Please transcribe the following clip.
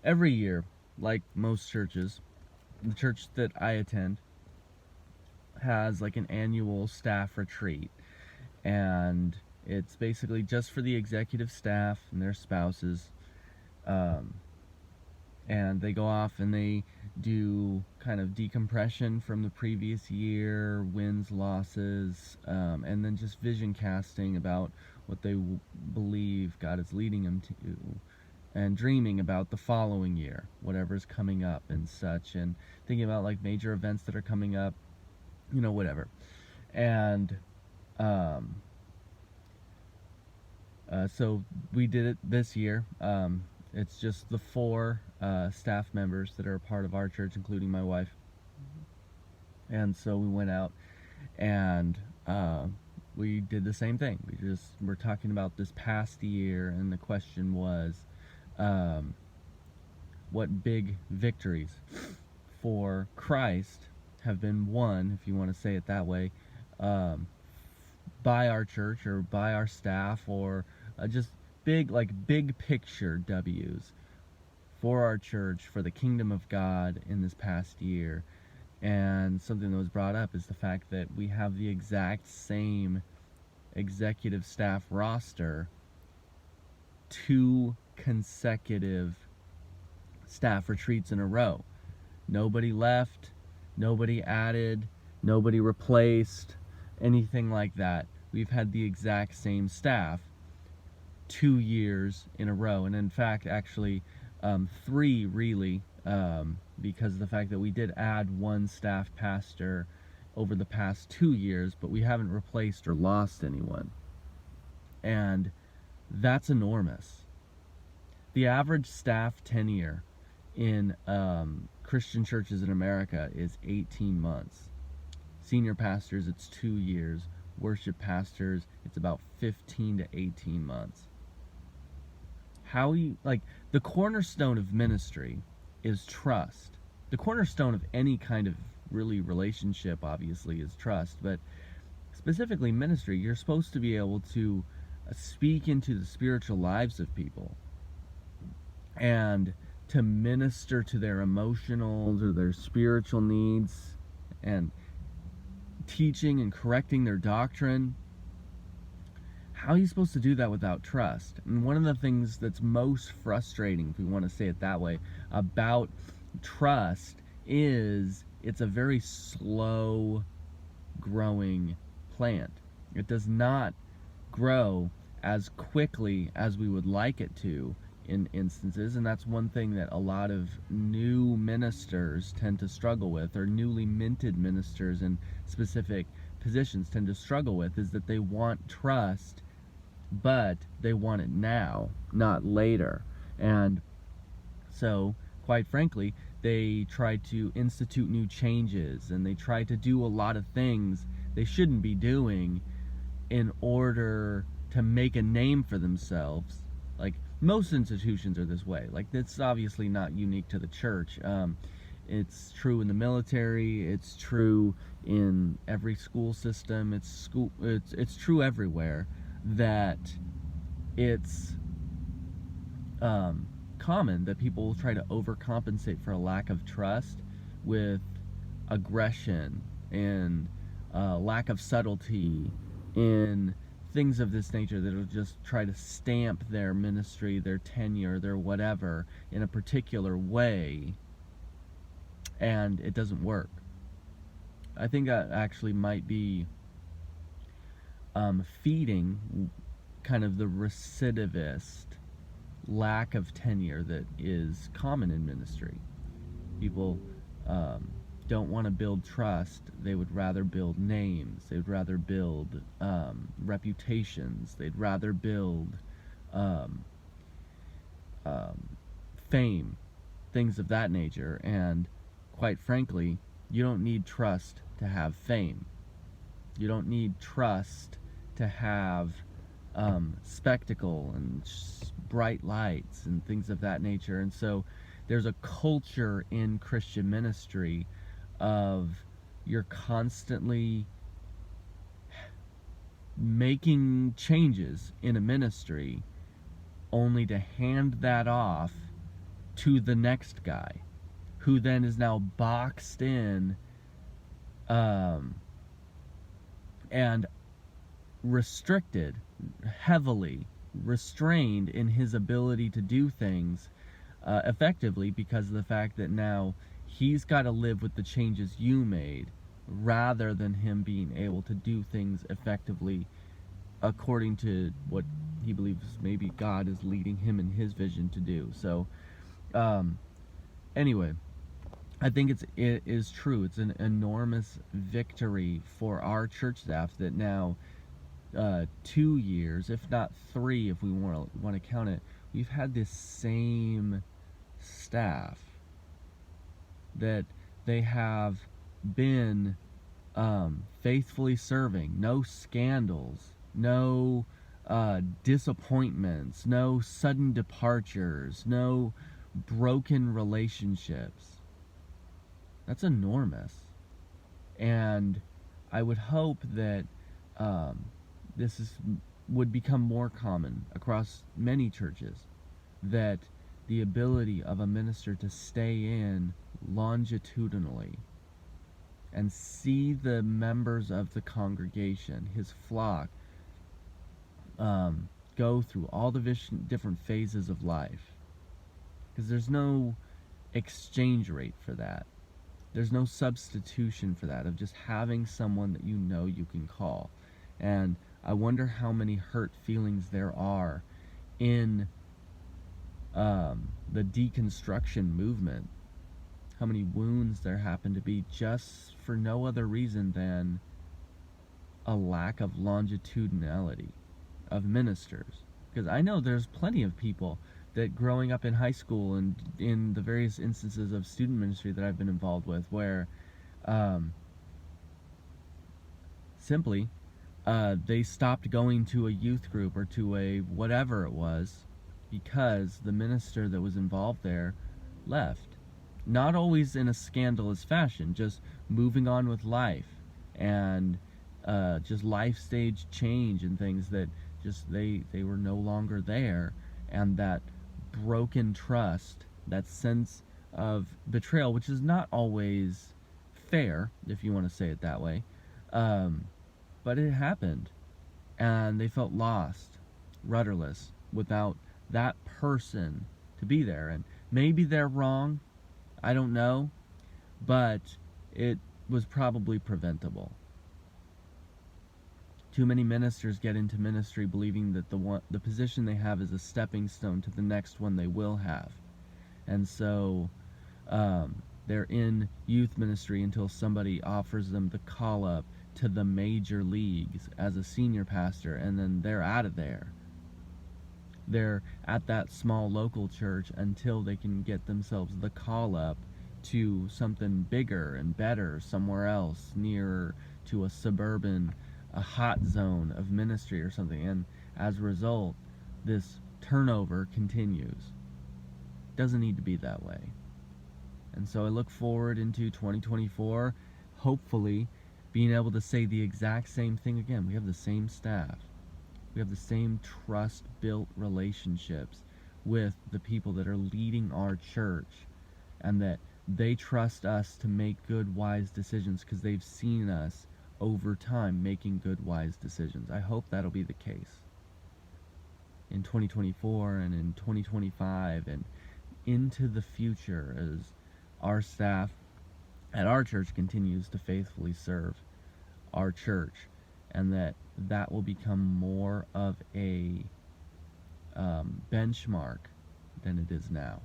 every year, like most churches, the church that I attend has like an annual staff retreat, and it's basically just for the executive staff and their spouses. Um, and they go off and they do kind of decompression from the previous year, wins, losses, and then just vision casting about what they believe God is leading them to, and dreaming about the following year, whatever's coming up and such, and thinking about like major events that are coming up, whatever. And so we did it this year. It's just the four staff members that are a part of our church, including my wife. And so we went out and we did the same thing. We're talking about this past year, and the question was, what big victories for Christ have been won, if you want to say it that way, by our church or by our staff, or just big picture W's for our church, for the kingdom of God in this past year. And something that was brought up is the fact that we have the exact same executive staff roster, 2 consecutive staff retreats in a row. Nobody left, nobody added, nobody replaced, anything like that. We've had the exact same staff 2 years in a row, and in fact, actually, 3 really, because of the fact that we did add 1 staff pastor over the past 2 years, but we haven't replaced or lost anyone. And that's enormous. The average staff tenure in Christian churches in America is 18 months. Senior pastors, it's 2 years. Worship pastors, it's about 15 to 18 months. The cornerstone of ministry is trust. The cornerstone of any kind of really relationship, obviously, is trust, but specifically ministry, you're supposed to be able to speak into the spiritual lives of people and to minister to their emotional or their spiritual needs, and teaching and correcting their doctrine. How are you supposed to do that without trust? And one of the things that's most frustrating, if we want to say it that way, about trust is it's a very slow growing plant. It does not grow as quickly as we would like it to in instances, and that's one thing that a lot of new ministers tend to struggle with, or newly minted ministers in specific positions tend to struggle with, is that they want trust, but they want it now, not later. And so, quite frankly, they try to institute new changes, and they try to do a lot of things they shouldn't be doing in order to make a name for themselves. Like, most institutions are this way. Like, it's obviously not unique to the church. It's true in the military. It's true in every school system. It's true everywhere that it's common that people will try to overcompensate for a lack of trust with aggression and lack of subtlety in things of this nature that'll just try to stamp their ministry, their tenure, their whatever in a particular way, and it doesn't work. I think that actually might be feeding kind of the recidivist lack of tenure that is common in ministry. People don't want to build trust. They would rather build names. They would rather build reputations. They'd rather build fame, things of that nature. And quite frankly, you don't need trust to have fame. You don't need trust to have spectacle and bright lights and things of that nature. And so there's a culture in Christian ministry of you're constantly making changes in a ministry only to hand that off to the next guy, who then is now boxed in and restricted, heavily restrained in his ability to do things effectively, because of the fact that now he's got to live with the changes you made, rather than him being able to do things effectively according to what he believes maybe God is leading him in his vision to do. So anyway, I think it is true. It's an enormous victory for our church staff that now 2 years, if not 3, if we want to count it, we've had this same staff, that they have been faithfully serving. No scandals, no disappointments, no sudden departures, no broken relationships. That's enormous. And I would hope that would become more common across many churches, that the ability of a minister to stay in longitudinally and see the members of the congregation, his flock, go through all the different phases of life. Because there's no exchange rate for that. There's no substitution for that, of just having someone that you know you can call. And I wonder how many hurt feelings there are in the deconstruction movement. How many wounds there happen to be just for no other reason than a lack of longitudinality of ministers. Because I know there's plenty of people that growing up in high school and in the various instances of student ministry that I've been involved with, where simply they stopped going to a youth group or to a whatever it was because the minister that was involved there left. Not always in a scandalous fashion, just moving on with life, and just life stage change and things that just they were no longer there, and that broken trust, that sense of betrayal, which is not always fair, if you want to say it that way, but it happened, and they felt lost, rudderless, without that person to be there. And maybe they're wrong, I don't know, but it was probably preventable. Too many ministers get into ministry believing that the position they have is a stepping stone to the next one they will have. And so they're in youth ministry until somebody offers them the call up to the major leagues as a senior pastor, and then they're out of there. They're at that small local church until they can get themselves the call up to something bigger and better somewhere else, nearer to a suburban, a hot zone of ministry or something. And as a result, this turnover continues. Doesn't need to be that way. And so I look forward into 2024, hopefully being able to say the exact same thing again. We have the same staff. We have the same trust-built relationships with the people that are leading our church, and that they trust us to make good, wise decisions because they've seen us over time making good, wise decisions. I hope that'll be the case in 2024 and in 2025 and into the future, as our staff at our church continues to faithfully serve our church, and that will become more of a benchmark than it is now.